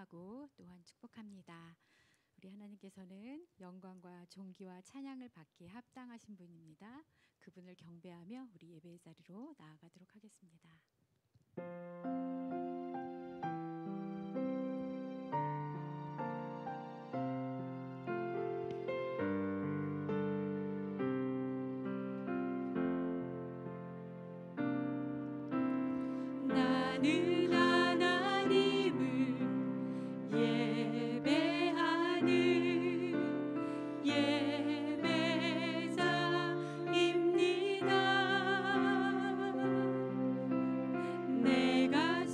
찬양하고 또한 축복합니다. 우리 하나님께서는 영광과 존귀와 찬양을 받기에 합당하신 분입니다. 그분을 경배하며 우리 예배의 자리로 나아가도록 하겠습니다. 나는 하나님을 예배하는 예배자입니다. 내가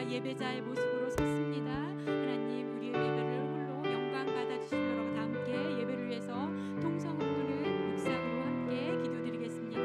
예배자의 모습으로 섰습니다. 하나님, 우리의 예배를 홀로 영광 받아주시도록 다 함께 예배를 위해서 통성으로 부는 묵상으로 함께 기도드리겠습니다.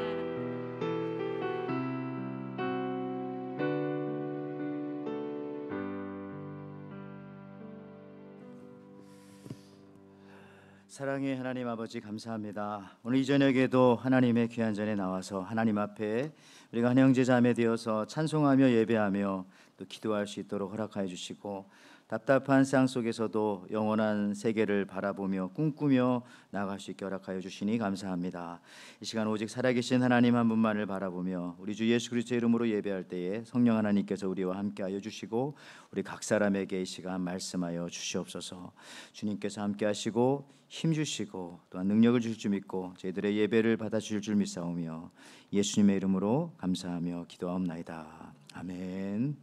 사랑의 하나님 아버지, 감사합니다. 오늘 이 저녁에도 하나님의 귀한 전에 나와서 하나님 앞에 우리가 한 형제 자매 되어서 찬송하며 예배하며 또 기도할 수 있도록 허락하여 주시고, 답답한 세상 속에서도 영원한 세계를 바라보며 꿈꾸며 나아갈 수 있게 허락하여 주시니 감사합니다. 이 시간 오직 살아계신 하나님 한 분만을 바라보며 우리 주 예수 그리스도의 이름으로 예배할 때에 성령 하나님께서 우리와 함께하여 주시고 우리 각 사람에게 이 시간 말씀하여 주시옵소서. 주님께서 함께하시고 힘주시고 또한 능력을 주실 줄 믿고 저희들의 예배를 받아주실 줄 믿사오며 예수님의 이름으로 감사하며 기도하옵나이다. 아멘.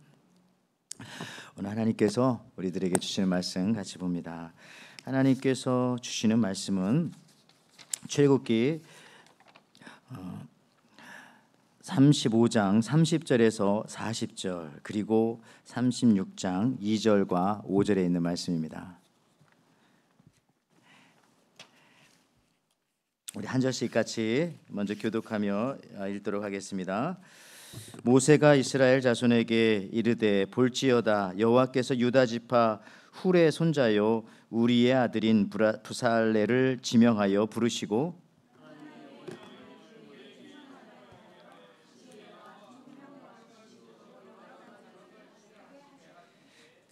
오늘 하나님께서 우리들에게 주시는 말씀 같이 봅니다. 하나님께서 주시는 말씀은 출애굽기 35장 30절에서 40절 그리고 36장 2절과 5절에 있는 말씀입니다. 우리 한 절씩 같이 먼저 교독하며 읽도록 하겠습니다. 모세가 이스라엘 자손에게 이르되 볼지어다 여호와께서 유다 지파 훌의 손자요 우리의 아들인 부살레를 지명하여 부르시고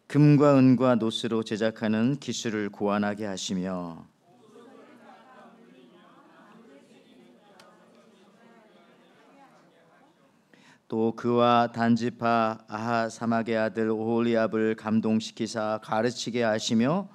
금과 은과 노스로 제작하는 기술을 고안하게 하시며 또 그와 단지파 아하사막의 아들 오홀리압을 감동시키사 가르치게 하시며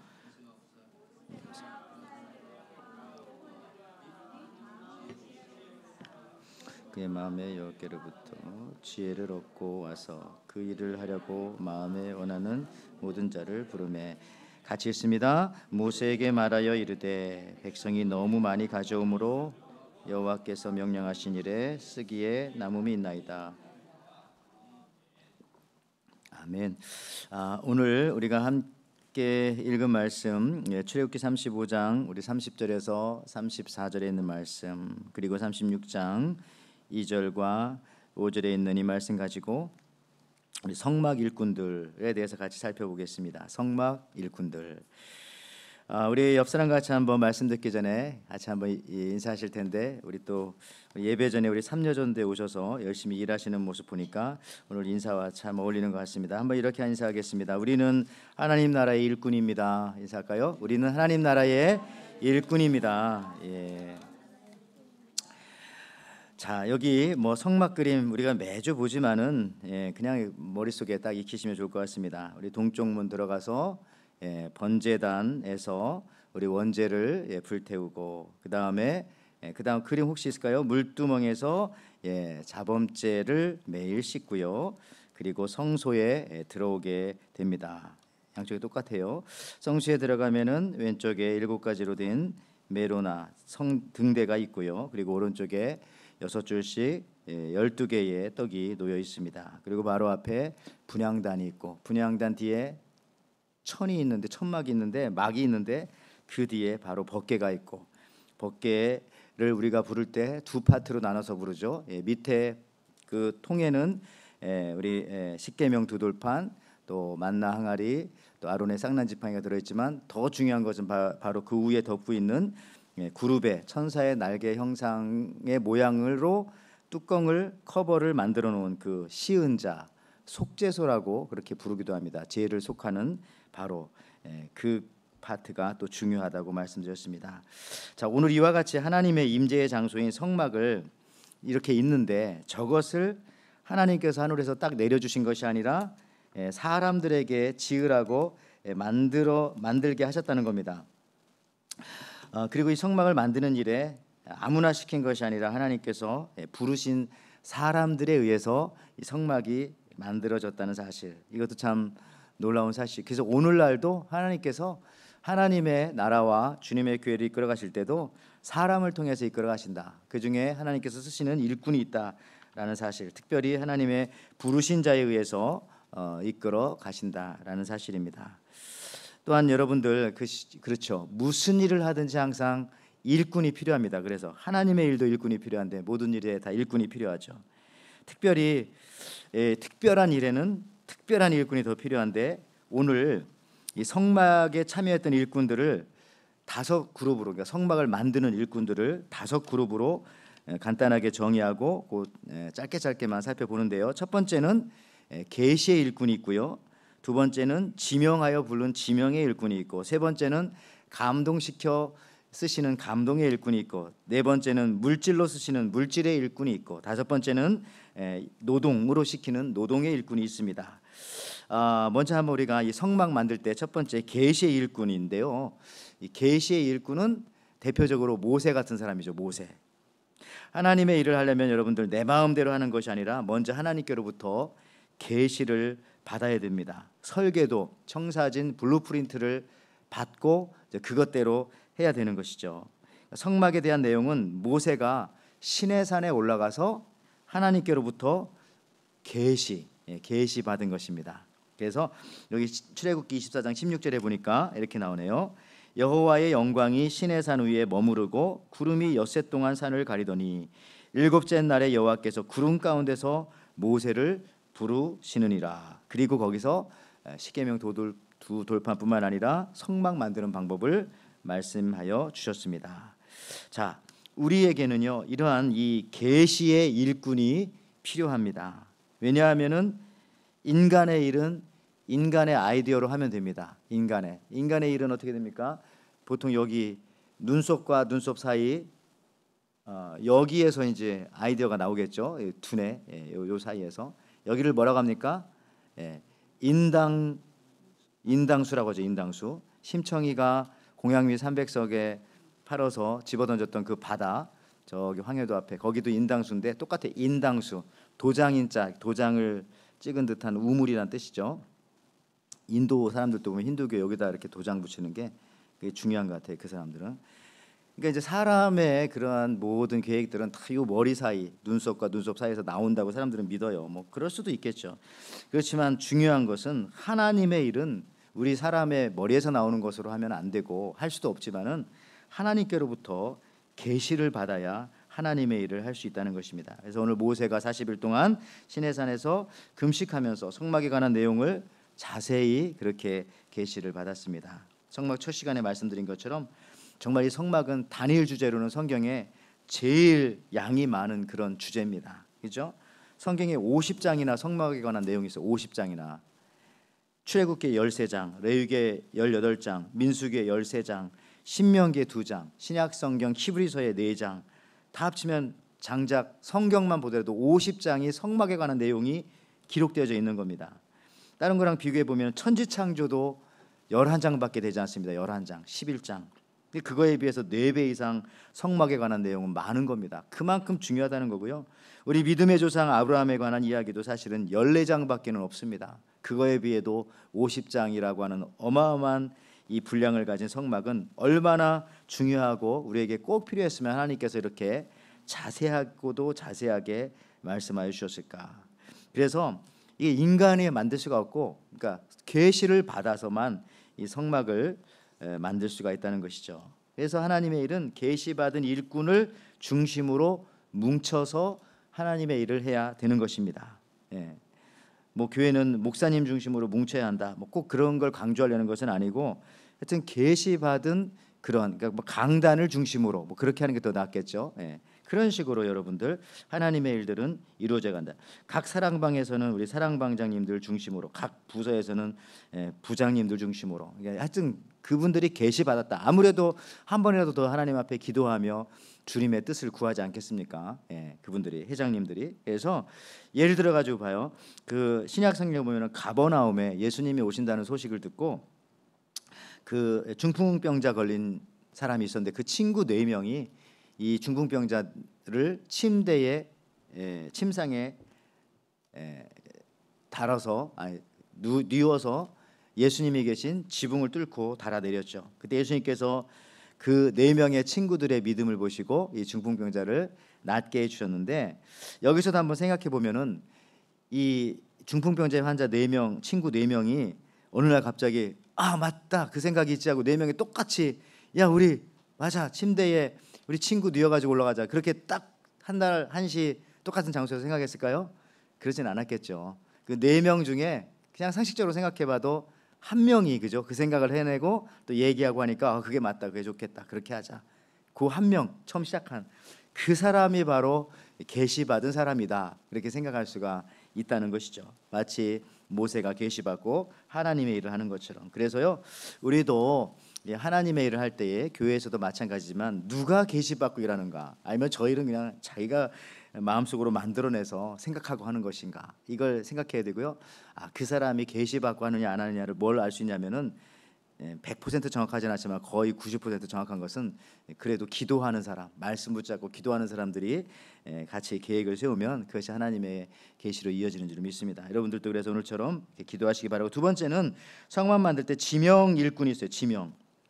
그의 마음에 여호와께로부터 지혜를 얻고 와서 그 일을 하려고 마음에 원하는 모든 자를 부르매. 같이 읽습니다. 모세에게 말하여 이르되 백성이 너무 많이 가져오므로 여호와께서 명령하신 일에 쓰기에 남음이 있나이다. 아멘. 오늘 우리가 함께 읽은 말씀 출애굽기 35장 우리 30절에서 34절에 있는 말씀 그리고 36장 2절과 5절에 있는 이 말씀 가지고 우리 성막 일꾼들에 대해서 같이 살펴보겠습니다. 성막 일꾼들. 우리 옆 사람 같이 한번 말씀 듣기 전에 같이 한번 인사하실 텐데 우리 또 예배 전에 우리 삼여전도에 오셔서 열심히 일하시는 모습 보니까 오늘 인사와 참 어울리는 것 같습니다. 한번 이렇게 인사하겠습니다. 우리는 하나님 나라의 일꾼입니다. 인사할까요? 우리는 하나님 나라의 일꾼입니다. 예. 자, 여기 뭐 성막 그림 우리가 매주 보지만은 그냥 머릿속에 딱 익히시면 좋을 것 같습니다. 우리 동쪽문 들어가서 번제단에서 우리 원제를 불태우고 그다음 그림 혹시 있을까요? 물두멍에서 자범죄를 매일 씻고요. 그리고 성소에 들어오게 됩니다. 양쪽이 똑같아요. 성소에 들어가면은 왼쪽에 7가지로 된 메로나 성 등대가 있고요. 그리고 오른쪽에 6줄씩 12개의 떡이 놓여 있습니다. 그리고 바로 앞에 분향단이 있고 분향단 뒤에 천이 있는데 천막이 있는데 막이 있는데 그 뒤에 바로 법궤가 있고 법궤를 우리가 부를 때 두 파트로 나눠서 부르죠. 밑에 그 통에는 우리 십계명 두 돌판 또 만나 항아리 또 아론의 쌍난 지팡이가 들어있지만 더 중요한 것은 바로 그 위에 덮고 있는 구룹의 천사의 날개 형상의 모양으로 뚜껑을 커버를 만들어 놓은 그 시은자 속죄소라고 그렇게 부르기도 합니다. 죄를 속하는 바로 그 파트가 또 중요하다고 말씀드렸습니다. 자, 오늘 이와 같이 하나님의 임재의 장소인 성막을 이렇게 있는데 저것을 하나님께서 하늘에서 딱 내려주신 것이 아니라 사람들에게 지으라고 만들게 하셨다는 겁니다. 그리고 이 성막을 만드는 일에 아무나 시킨 것이 아니라 하나님께서 부르신 사람들에 의해서 이 성막이 만들어졌다는 사실, 이것도 참 놀라운 사실. 그래서 오늘날도 하나님께서 하나님의 나라와 주님의 교회를 이끌어 가실 때도 사람을 통해서 이끌어 가신다. 그 중에 하나님께서 쓰시는 일꾼이 있다라는 사실, 특별히 하나님의 부르신 자에 의해서 이끌어 가신다라는 사실입니다. 또한 여러분들 그렇죠. 무슨 일을 하든지 항상 일꾼이 필요합니다. 그래서 하나님의 일도 일꾼이 필요한데 모든 일에 다 일꾼이 필요하죠. 특별히 특별한 일에는 특별한 일꾼이 더 필요한데 오늘 이 성막에 참여했던 일꾼들을 5그룹으로, 그러니까 성막을 만드는 일꾼들을 5그룹으로 간단하게 정의하고 짧게만 살펴보는데요. 첫 번째는 계시의 일꾼이 있고요. 두 번째는 지명하여 부른 지명의 일꾼이 있고, 세 번째는 감동시켜 쓰시는 감동의 일꾼이 있고, 네 번째는 물질로 쓰시는 물질의 일꾼이 있고, 다섯 번째는 노동으로 시키는 노동의 일꾼이 있습니다. 먼저 한번 우리가 이 성막 만들 때 첫 번째 계시의 일꾼인데요. 이 계시의 일꾼은 대표적으로 모세 같은 사람이죠. 모세. 하나님의 일을 하려면 여러분들 내 마음대로 하는 것이 아니라 먼저 하나님께로부터 계시를 받아야 됩니다. 설계도, 청사진, 블루프린트를 받고 그것대로 해야 되는 것이죠. 성막에 대한 내용은 모세가 시내산에 올라가서 하나님께로부터 계시 받은 것입니다. 그래서 여기 출애굽기 24장 16절에 보니까 이렇게 나오네요. 여호와의 영광이 시내산 위에 머무르고 구름이 엿새 동안 산을 가리더니 일곱째 날에 여호와께서 구름 가운데서 모세를 부르시느니라. 그리고 거기서 십계명 두 돌판뿐만 아니라 성막 만드는 방법을 말씀하여 주셨습니다. 자, 우리에게는요 이러한 이 계시의 일꾼이 필요합니다. 왜냐하면은 인간의 일은 인간의 아이디어로 하면 됩니다. 인간의 일은 어떻게 됩니까? 보통 여기 눈썹과 눈썹 사이 여기에서 이제 아이디어가 나오겠죠. 두뇌 요 사이에서 여기를 뭐라고 합니까? 인당수라고 하죠. 인당수. 심청이가 공양미 300석에 팔아서 집어던졌던 그 바다, 저기 황해도 앞에 거기도 인당수인데 똑같아. 인당수. 도장인자, 도장을 찍은 듯한 우물이란 뜻이죠. 인도 사람들도 보면 힌두교 여기다 이렇게 도장 붙이는 게 그게 중요한 것 같아요. 그 사람들은. 그러니까 이제 사람의 그러한 모든 계획들은 다 이 머리 사이, 눈썹과 눈썹 사이에서 나온다고 사람들은 믿어요. 뭐 그럴 수도 있겠죠. 그렇지만 중요한 것은 하나님의 일은 우리 사람의 머리에서 나오는 것으로 하면 안 되고 할 수도 없지만은 하나님께로부터 계시를 받아야 하나님의 일을 할 수 있다는 것입니다. 그래서 오늘 모세가 40일 동안 시내산에서 금식하면서 성막에 관한 내용을 자세히 그렇게 계시를 받았습니다. 성막 첫 시간에 말씀드린 것처럼 정말 이 성막은 단일 주제로는 성경에 제일 양이 많은 그런 주제입니다. 그렇죠? 성경에 50장이나 성막에 관한 내용이 있어요. 50장이나. 출애굽기 13장, 레위기 18장, 민수기 13장, 신명기 2장, 신약성경 히브리서에 4장, 다 합치면 장작 성경만 보더라도 50장이 성막에 관한 내용이 기록되어져 있는 겁니다. 다른 거랑 비교해 보면 천지창조도 11장밖에 되지 않습니다. 11장, 11장. 그거에 비해서 4배 이상 성막에 관한 내용은 많은 겁니다. 그만큼 중요하다는 거고요. 우리 믿음의 조상 아브라함에 관한 이야기도 사실은 14장밖에는 없습니다. 그거에 비해도 50장이라고 하는 어마어마한 이 분량을 가진 성막은 얼마나 중요하고 우리에게 꼭 필요했으면 하나님께서 이렇게 자세하고도 자세하게 말씀하여 주셨을까. 그래서 이게 인간이 만들 수가 없고, 그러니까 계시를 받아서만 이 성막을 만들 수가 있다는 것이죠. 그래서 하나님의 일은 계시받은 일꾼을 중심으로 뭉쳐서 하나님의 일을 해야 되는 것입니다. 뭐 교회는 목사님 중심으로 뭉쳐야 한다. 뭐 꼭 그런 걸 강조하려는 것은 아니고, 하여튼 계시받은 그런, 그러니까 뭐 강단을 중심으로 뭐 그렇게 하는 게 더 낫겠죠. 그런 식으로 여러분들 하나님의 일들은 이루어져 간다. 각 사랑방에서는 우리 사랑방장님들 중심으로, 각 부서에서는 부장님들 중심으로. 하여튼 그분들이 계시 받았다. 아무래도 한 번이라도 더 하나님 앞에 기도하며 주님의 뜻을 구하지 않겠습니까? 그분들이, 회장님들이. 그래서 예를 들어 가지고 봐요. 그 신약 성경에 보면은 가버나움에 예수님이 오신다는 소식을 듣고 그 중풍병자 걸린 사람이 있었는데 그 친구 4명이 이 중풍병자를 침상에 달아서 뉘어서 예수님이 계신 지붕을 뚫고 달아내렸죠. 그때 예수님께서 그 4명의 친구들의 믿음을 보시고 이 중풍병자를 낫게 해주셨는데, 여기서도 한번 생각해 보면은 이 중풍병자 환자 4명, 친구 4명이 어느 날 갑자기 아 맞다 그 생각이 있지 하고 4명이 똑같이 야 우리 맞아 침대에 우리 친구 누워가지고 올라가자 그렇게 딱 한 달 한시 똑같은 장소에서 생각했을까요? 그러진 않았겠죠. 그 4명 중에 그냥 상식적으로 생각해봐도 한 명이 그죠 그 생각을 해내고 또 얘기하고 하니까 그게 맞다 그게 좋겠다 그렇게 하자. 그 한 명 처음 시작한 그 사람이 바로 계시받은 사람이다 그렇게 생각할 수가 있다는 것이죠. 마치 모세가 계시받고 하나님의 일을 하는 것처럼. 그래서요 우리도 하나님의 일을 할 때에 교회에서도 마찬가지지만 누가 계시받고 일하는가 아니면 저 일은 그냥 자기가 마음속으로 만들어내서 생각하고 하는 것인가 이걸 생각해야 되고요. 그 사람이 계시받고 하느냐 안 하느냐를 뭘 알 수 있냐면은 100% 정확하진 않지만 거의 90% 정확한 것은 그래도 기도하는 사람, 말씀 붙잡고 기도하는 사람들이 같이 계획을 세우면 그것이 하나님의 계시로 이어지는 줄 믿습니다. 여러분들도 그래서 오늘처럼 기도하시기 바라고. 두 번째는 성막 만들 때 지명 일꾼이 있어요.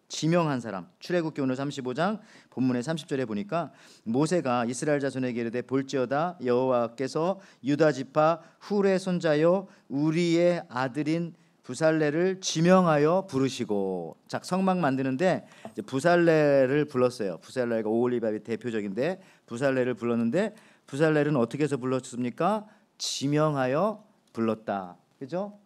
지명한 사람. 출애굽기 오늘 35장 본문의 30절에 보니까 모세가 이스라엘 자손에게 이르되 볼지어다 여호와께서 유다 지파 훌의 손자요 우리의 아들인 부살레를 지명하여 부르시고. 자, 성막 만드는데 이제 부살레를 불렀어요. 부살레가 오홀리밥이 대표적인데 부살레를 불렀는데 부살레는 어떻게 해서 불렀습니까? 지명하여 불렀다. 그죠?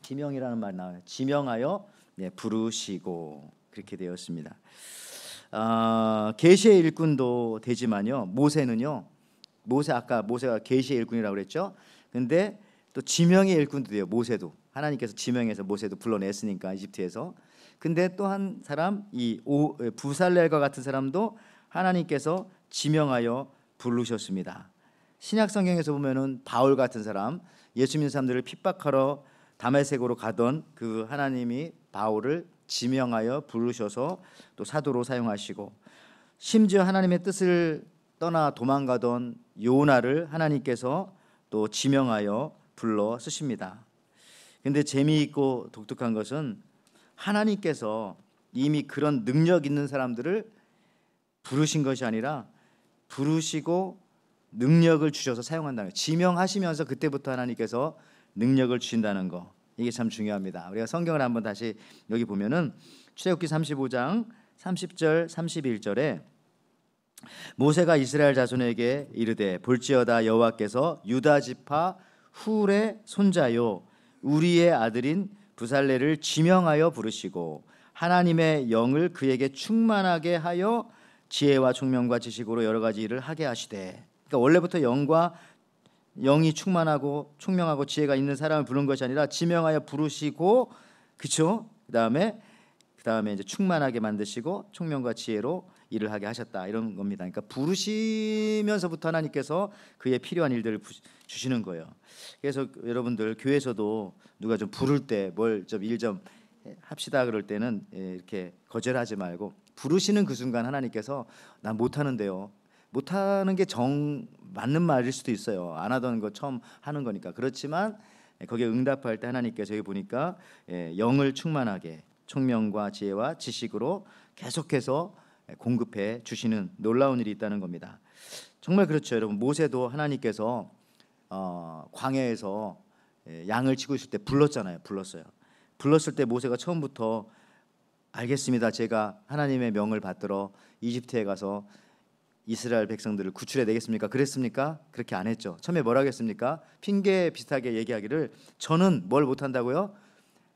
지명이라는 말 나와요. 지명하여 부르시고 그렇게 되었습니다. 계시의 일꾼도 되지만요. 아까 모세가 계시의 일꾼이라고 그랬죠. 근데 또 지명의 일꾼도 돼요. 모세도 하나님께서 지명해서 모세도 불러냈으니까 이집트에서. 근데 또 한 사람 부살렐과 같은 사람도 하나님께서 지명하여 부르셨습니다. 신약 성경에서 보면은 바울 같은 사람 예수 믿는 사람들을 핍박하러 다메섹으로 가던 그 하나님이 바울을 지명하여 부르셔서 또 사도로 사용하시고 심지어 하나님의 뜻을 떠나 도망가던 요나를 하나님께서 또 지명하여 불러 쓰십니다. 근데 재미있고 독특한 것은 하나님께서 이미 그런 능력 있는 사람들을 부르신 것이 아니라 부르시고 능력을 주셔서 사용한다는 거예요. 지명하시면서 그때부터 하나님께서 능력을 주신다는 거 이게 참 중요합니다. 우리가 성경을 한번 다시 여기 보면은 출애굽기 35장 30절 31절에 모세가 이스라엘 자손에게 이르되 볼지어다 여호와께서 유다 지파 훌의 손자요 우리의 아들인 부살레를 지명하여 부르시고 하나님의 영을 그에게 충만하게 하여 지혜와 총명과 지식으로 여러 가지 일을 하게 하시되. 그러니까 원래부터 영이 충만하고 총명하고 지혜가 있는 사람을 부르는 것이 아니라 지명하여 부르시고 그렇죠? 그다음에 이제 충만하게 만드시고 총명과 지혜로 일을 하게 하셨다 이런 겁니다. 그러니까 부르시면서부터 하나님께서 그의 필요한 일들을 주시는 거예요. 그래서 여러분들 교회에서도 누가 좀 부를 때 뭘 좀 일 좀 합시다 그럴 때는 이렇게 거절하지 말고 부르시는 그 순간 하나님께서 난 못하는데요. 못하는 게 맞는 말일 수도 있어요. 안 하던 거 처음 하는 거니까. 그렇지만 거기에 응답할 때 하나님께서 여기 보니까 영을 충만하게 총명과 지혜와 지식으로 계속해서 공급해 주시는 놀라운 일이 있다는 겁니다. 정말 그렇죠, 여러분. 모세도 하나님께서 광야에서 양을 치고 있을 때 불렀어요. 불렀을 때 모세가 처음부터 알겠습니다. 제가 하나님의 명을 받들어 이집트에 가서 이스라엘 백성들을 구출해 내겠습니까? 그랬습니까? 그렇게 안 했죠. 처음에 뭐라 하겠습니까? 핑계 비슷하게 얘기하기를 저는 뭘 못한다고요?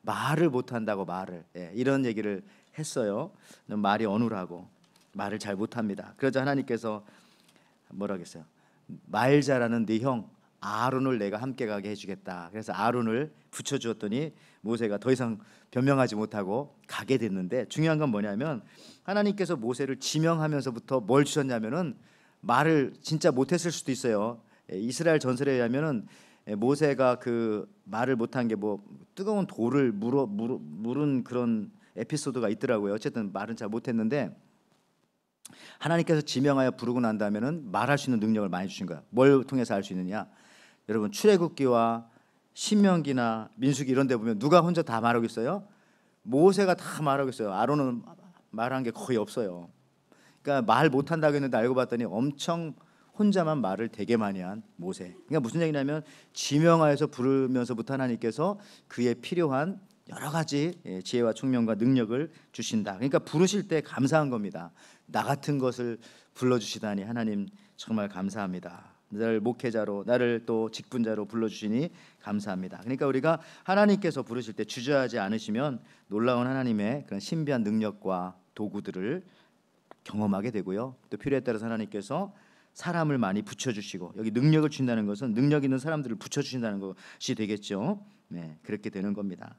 말을 못한다고 말을 이런 얘기를 했어요. 말이 어눌하고 말을 잘 못합니다. 그러자 하나님께서 뭐라 하겠어요? 말 잘하는 네 형 아론을 내가 함께 가게 해주겠다. 그래서 아론을 붙여주었더니 모세가 더 이상 변명하지 못하고 가게 됐는데 중요한 건 뭐냐면 하나님께서 모세를 지명하면서부터 뭘 주셨냐면은 말을 진짜 못했을 수도 있어요. 이스라엘 전설에 의하면은 모세가 그 말을 못한 게 뭐 뜨거운 돌을 물은 그런 에피소드가 있더라고요. 어쨌든 말은 잘 못했는데 하나님께서 지명하여 부르고 난 다음에는 말할 수 있는 능력을 많이 주신 거야. 뭘 통해서 할 수 있느냐? 여러분 출애굽기와 신명기나 민수기 이런 데 보면 누가 혼자 다 말하고 있어요? 모세가 다 말하고 있어요. 아론은 말한 게 거의 없어요. 그러니까 말 못한다고 했는데 알고 봤더니 엄청 혼자만 말을 되게 많이 한 모세. 그러니까 무슨 얘기냐면 지명하여서 부르면서부터 하나님께서 그에 필요한 여러 가지 지혜와 총명과 능력을 주신다. 그러니까 부르실 때 감사한 겁니다. 나 같은 것을 불러주시다니 하나님 정말 감사합니다. 나를 목회자로, 나를 또 직분자로 불러주시니 감사합니다. 그러니까 우리가 하나님께서 부르실 때 주저하지 않으시면 놀라운 하나님의 그런 신비한 능력과 도구들을 경험하게 되고요. 또 필요에 따라서 하나님께서 사람을 많이 붙여주시고, 여기 능력을 주신다는 것은 능력 있는 사람들을 붙여주신다는 것이 되겠죠. 네, 그렇게 되는 겁니다.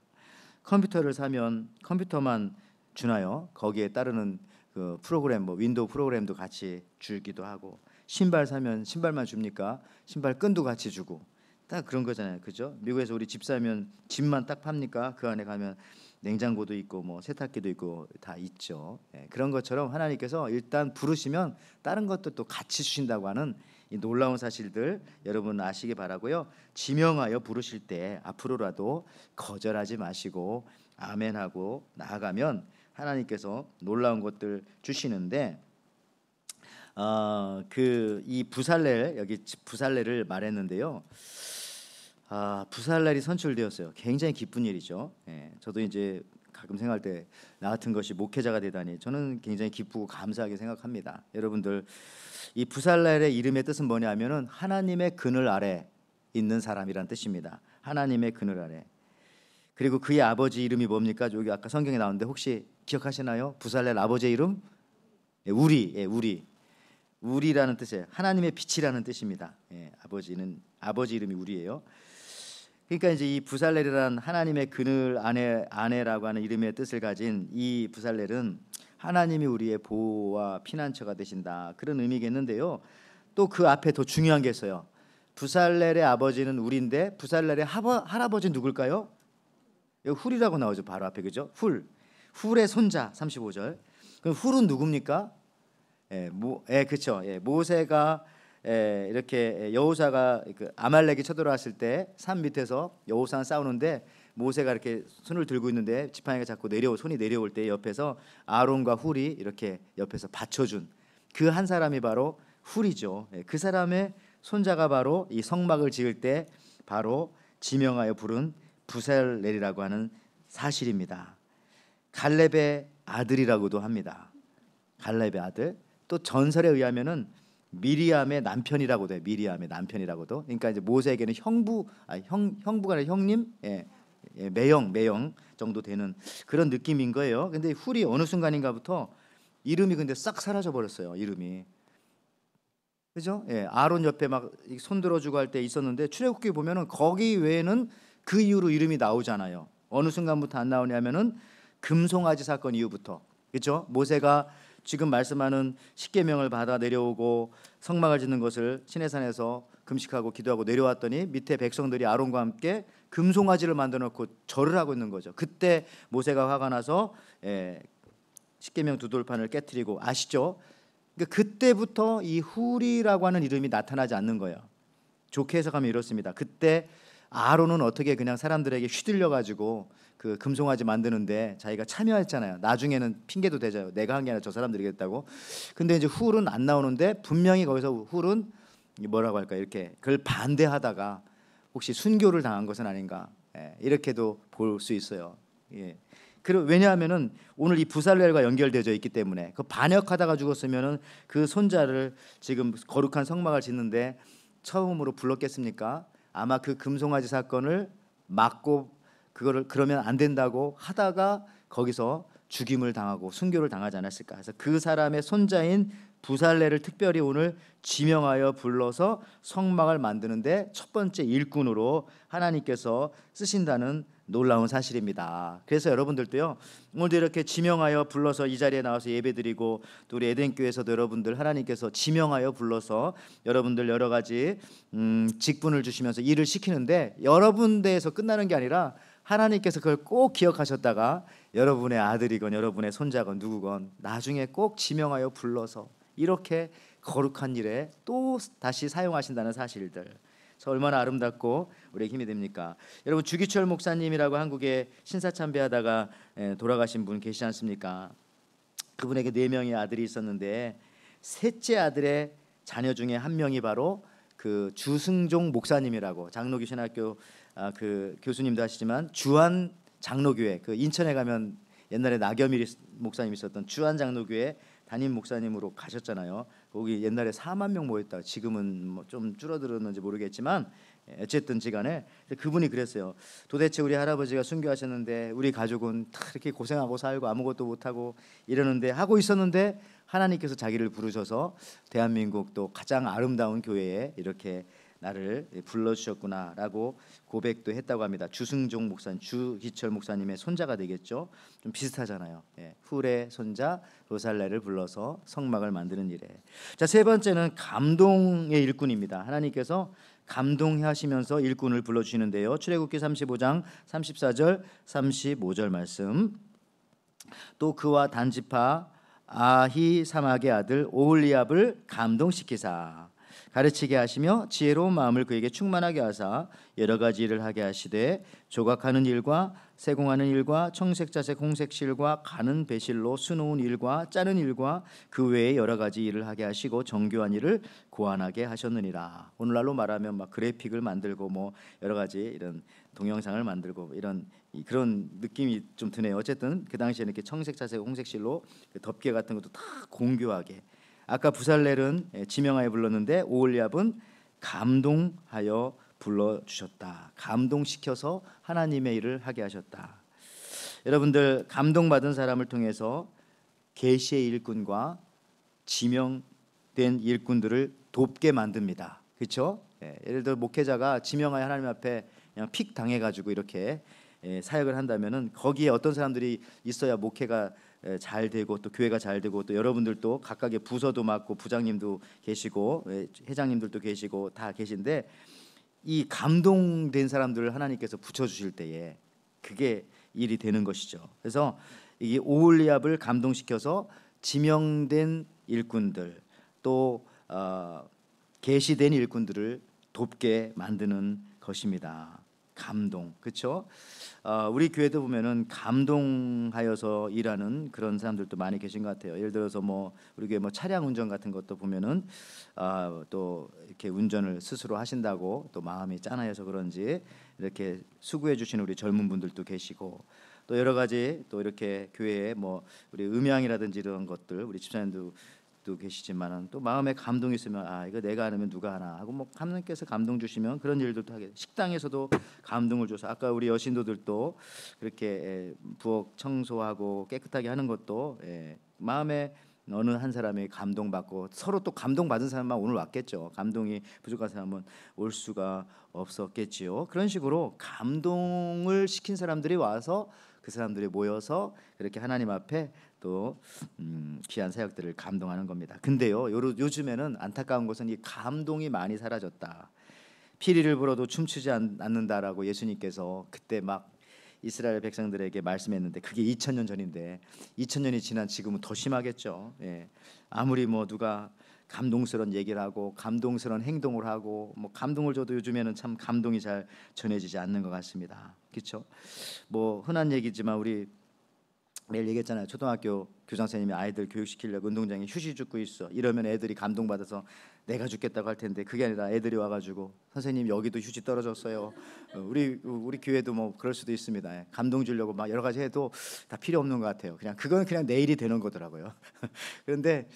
컴퓨터를 사면 컴퓨터만 주나요? 거기에 따르는 그 프로그램, 뭐 윈도우 프로그램도 같이 주기도 하고, 신발 사면 신발만 줍니까? 신발 끈도 같이 주고, 딱 그런 거잖아요, 그죠? 미국에서 우리 집 사면 집만 딱 팝니까? 그 안에 가면 냉장고도 있고 뭐 세탁기도 있고 다 있죠. 그런 것처럼 하나님께서 일단 부르시면 다른 것도 같이 주신다고 하는 이 놀라운 사실들 여러분 아시기 바라고요. 지명하여 부르실 때 앞으로라도 거절하지 마시고 아멘하고 나아가면 하나님께서 놀라운 것들 주시는데, 이 부살렐, 여기 부살렐을 말했는데요. 부살렐이 선출되었어요. 굉장히 기쁜 일이죠. 저도 이제 가끔 생각할 때 나 같은 것이 목회자가 되다니 저는 굉장히 기쁘고 감사하게 생각합니다. 여러분들, 이 부살렐의 이름의 뜻은 뭐냐면은 하나님의 그늘 아래 있는 사람이란 뜻입니다. 하나님의 그늘 아래. 그리고 그의 아버지 이름이 뭡니까? 여기 아까 성경에 나오는데 혹시 기억하시나요? 부살렐 아버지의 이름? 우리. 우리라는 뜻이에요. 하나님의 빛이라는 뜻입니다. 아버지 이름이 우리예요. 그러니까 이제 이 부살렐이라는 하나님의 그늘 아내라고 하는 이름의 뜻을 가진 이 부살렐은 하나님이 우리의 보호와 피난처가 되신다, 그런 의미겠는데요. 또 그 앞에 더 중요한 게 있어요. 부살렐의 아버지는 우리인데 부살렐의 할아버지는 누굴까요? 훌이라고 나오죠, 바로 앞에, 그죠? 훌의 손자. 35절. 그럼 훌은 누굽니까? 그렇죠. 모세가 이렇게 여호사가 그 아말렉이 쳐들어왔을 때 산 밑에서 여호사랑 싸우는데 모세가 이렇게 손을 들고 있는데 지팡이가 자꾸 손이 내려올 때 옆에서 아론과 훌이 이렇게 옆에서 받쳐준 그 한 사람이 바로 훌이죠. 그 사람의 손자가 바로 이 성막을 지을 때 바로 지명하여 부른 부살렐이라고 하는 사실입니다. 갈렙의 아들이라고도 합니다. 갈렙의 아들. 또 전설에 의하면은 미리암의 남편이라고도 해요. 미리암의 남편이라고도. 그러니까 이제 모세에게는 형부가 아니라 형님, 매형 정도 되는 그런 느낌인 거예요. 근데 훌이 어느 순간인가부터 이름이 근데 싹 사라져 버렸어요. 이름이, 그죠? 아론 옆에 막 손 들어주고 할 때 있었는데 출애굽기 보면은 거기 외에는 그 이후로 이름이 나오잖아요. 어느 순간부터 안 나오냐면은 금송아지 사건 이후부터, 그렇죠? 모세가 지금 말씀하는 십계명을 받아 내려오고 성막을 짓는 것을 시내산에서 금식하고 기도하고 내려왔더니 밑에 백성들이 아론과 함께 금송아지를 만들어 놓고 절을 하고 있는 거죠. 그때 모세가 화가 나서 십계명 두 돌판을 깨트리고, 아시죠? 그러니까 그때부터 이 훌이라고 하는 이름이 나타나지 않는 거예요. 좋게 해석하면 이렇습니다. 그때 아론은 어떻게 그냥 사람들에게 휘둘려 가지고 그 금송아지 만드는데 자기가 참여했잖아요. 나중에는 핑계도 대죠. 내가 한 게 아니라 저 사람들이겠다고. 근데 이제 훌은 안 나오는데 분명히 거기서 훌은 뭐라고 할까, 이렇게 그걸 반대하다가 혹시 순교를 당한 것은 아닌가, 이렇게도 볼 수 있어요. 왜냐하면은 오늘 이 부살렐과 연결되어 있기 때문에 그 반역하다가 죽었으면은 그 손자를 지금 거룩한 성막을 짓는데 처음으로 불렀겠습니까? 아마 그 금송아지 사건을 막고 그거를 그러면 안 된다고 하다가 거기서 죽임을 당하고 순교를 당하지 않았을까. 그래서 그 사람의 손자인 부살렐을 특별히 오늘 지명하여 불러서 성막을 만드는데 첫 번째 일꾼으로 하나님께서 쓰신다는 놀라운 사실입니다. 그래서 여러분들도요, 오늘도 이렇게 지명하여 불러서 이 자리에 나와서 예배드리고, 또 우리 에덴교회에서도 여러분들 하나님께서 지명하여 불러서 여러분들 여러 가지 직분을 주시면서 일을 시키는데, 여러분 대에서 끝나는 게 아니라 하나님께서 그걸 꼭 기억하셨다가 여러분의 아들이건 여러분의 손자건 누구건 나중에 꼭 지명하여 불러서 이렇게 거룩한 일에 또 다시 사용하신다는 사실들, 얼마나 아름답고 우리의 힘이 됩니까? 여러분, 주기철 목사님이라고 한국에 신사참배하다가 돌아가신 분 계시지 않습니까? 그분에게 4명의 아들이 있었는데 셋째 아들의 자녀 중에 한 명이 바로 그 주승종 목사님이라고 장로교 신학교 그 교수님도 하시지만 주한 장로교회, 그 인천에 가면 옛날에 나겸일 목사님 있었던 주한 장로교회 담임 목사님으로 가셨잖아요. 거기 옛날에 4만 명 모였다. 지금은 뭐 좀 줄어들었는지 모르겠지만 어쨌든 지간에 그분이 그랬어요. 도대체 우리 할아버지가 순교하셨는데 우리 가족은 다 이렇게 고생하고 살고 아무것도 못하고 이러는데 하고 있었는데 하나님께서 자기를 부르셔서 대한민국 또 가장 아름다운 교회에 이렇게 나를 불러주셨구나라고 고백도 했다고 합니다. 주승종 목사님, 주기철 목사님의 손자가 되겠죠. 좀 비슷하잖아요. 예, 훌의 손자 로살레를 불러서 성막을 만드는 일에. 자, 세 번째는 감동의 일꾼입니다. 하나님께서 감동해 하시면서 일꾼을 불러주시는데요. 출애굽기 35장 34절 35절 말씀. 또 그와 단지파 아히사막의 아들 오홀리압을 감동시키사 가르치게 하시며 지혜로운 마음을 그에게 충만하게 하사 여러 가지 일을 하게 하시되 조각하는 일과 세공하는 일과 청색자색 홍색실과 가는 배실로 수놓은 일과 짜는 일과 그 외에 여러 가지 일을 하게 하시고 정교한 일을 고안하게 하셨느니라. 오늘날로 말하면 막 그래픽을 만들고 뭐 여러 가지 이런 동영상을 만들고 이런 그런 느낌이 좀 드네요. 어쨌든 그 당시에는 이렇게 청색자색 홍색실로 그 덮개 같은 것도 다 공교하게. 아까 부살렐은 지명하여 불렀는데 오홀리압은 감동하여 불러주셨다. 감동시켜서 하나님의 일을 하게 하셨다. 여러분들 감동받은 사람을 통해서 계시의 일꾼과 지명된 일꾼들을 돕게 만듭니다. 그렇죠? 예를 들어 목회자가 지명하여 하나님 앞에 그냥 픽 당해가지고 이렇게 사역을 한다면은 거기에 어떤 사람들이 있어야 목회가 잘 되고 또 교회가 잘 되고 또 여러분들도 각각의 부서도 맡고 부장님도 계시고 회장님들도 계시고 다 계신데 이 감동된 사람들을 하나님께서 붙여주실 때에 그게 일이 되는 것이죠. 그래서 이 오홀리압을 감동시켜서 지명된 일꾼들 또 계시된 일꾼들을 돕게 만드는 것입니다. 감동, 그렇죠? 우리 교회도 보면은 감동하여서 일하는 그런 사람들도 많이 계신 것 같아요. 예를 들어서 뭐 우리 교회 뭐 차량 운전 같은 것도 보면은 또 이렇게 운전을 스스로 하신다고 또 마음이 짠하여서 그런지 이렇게 수고해 주시는 우리 젊은 분들도 계시고 또 여러 가지 또 이렇게 교회에 뭐 우리 음향이라든지 이런 것들 우리 집사님도 계시지만은 또 마음에 감동이 있으면 이거 내가 안 하면 누가 하나 하고 뭐 하나님께서 감동 주시면 그런 일들도 하게. 식당에서도 감동을 줘서 아까 우리 여신도들도 그렇게 부엌 청소하고 깨끗하게 하는 것도 마음에 어느 한 사람이 감동받고 서로 또 감동받은 사람만 오늘 왔겠죠. 감동이 부족한 사람은 올 수가 없었겠지요. 그런 식으로 감동을 시킨 사람들이 와서 그 사람들이 모여서 그렇게 하나님 앞에 또 귀한 사역들을 감동하는 겁니다. 근데요, 요즘에는 안타까운 것은 이 감동이 많이 사라졌다. 피리를 불어도 춤추지 않는다라고 예수님께서 그때 막 이스라엘 백성들에게 말씀했는데 그게 2000년 전인데 2000년이 지난 지금은 더 심하겠죠. 아무리 뭐 누가 감동스러운 얘기를 하고 감동스러운 행동을 하고 뭐 감동을 줘도 요즘에는 참 감동이 잘 전해지지 않는 것 같습니다. 그렇죠? 뭐 흔한 얘기지만 우리 매일 얘기했잖아요. 초등학교 교장선생님이 아이들 교육시키려고 운동장에 휴지 줍고 있어. 이러면 애들이 감동받아서 내가 죽겠다고 할 텐데 그게 아니라 애들이 와가지고 선생님 여기도 휴지 떨어졌어요. 우리 교회도 뭐 그럴 수도 있습니다. 감동 주려고 막 여러 가지 해도 다 필요 없는 것 같아요. 그건 그냥 내일이 되는 거더라고요. 그런데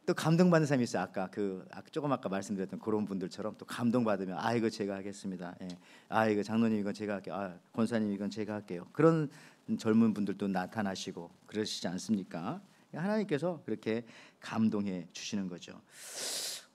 또 감동받는 사람이 있어요. 조금 아까 말씀드렸던 그런 분들처럼 또 감동받으면 이거 제가 하겠습니다. 이거 장로님 이건 제가 할게요. 권사님 이건 제가 할게요. 그런 젊은 분들도 나타나시고 그러시지 않습니까? 하나님께서 그렇게 감동해 주시는 거죠.